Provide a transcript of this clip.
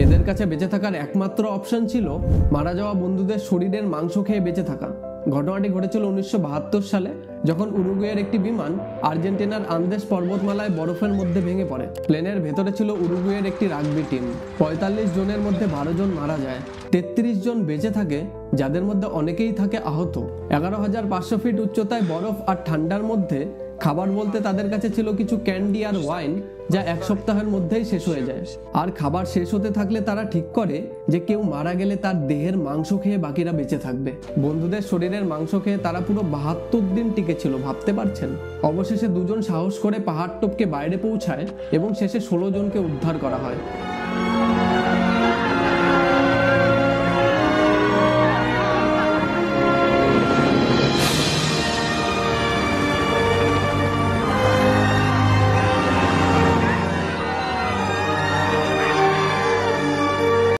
এদের কাছে বেঁচে থাকার একমাত্র অপশন ছিল মারা যাওয়া বন্ধুদের শরীরের মাংস খেয়ে বেঁচে থাকা। ঘটনাটি ঘটেছিল 1972 সালে, যখন উরুগুয়ের একটি বিমান আর্জেন্টিনার আন্দেস পর্বতমালায় বরফের মধ্যে ভেঙে পড়ে। প্লেনের ভেতরে ছিল উরুগুয়ের একটি রাগবি টিম। 45 জনের মধ্যে 12 জন মারা যায়, 33 জন বেঁচে থাকে, যাদের মধ্যে অনেকেই থাকে আহত। 11,500 ফিট উচ্চতায় বরফ আর ঠান্ডার মধ্যে খাবার বলতে তাদের কাছে ছিল কিছু ক্যান্ডি আর ওয়াইন, যা 1 সপ্তাহের মধ্যেই শেষ হয়ে যায়। আর খাবার শেষ হতে থাকলে তারা ঠিক করে যে কেউ মারা গেলে তার দেহের মাংস খেয়ে বাকিরা বেঁচে থাকবে। বন্ধুদের শরীরের মাংস খেয়ে তারা পুরো 72 দিন টিকে ছিল, ভাবতে পারছেন? অবশেষে 2 জন সাহস করে পাহাড় টপকে বাইরে পৌঁছায় এবং শেষে 16 জনকে উদ্ধার করা হয়।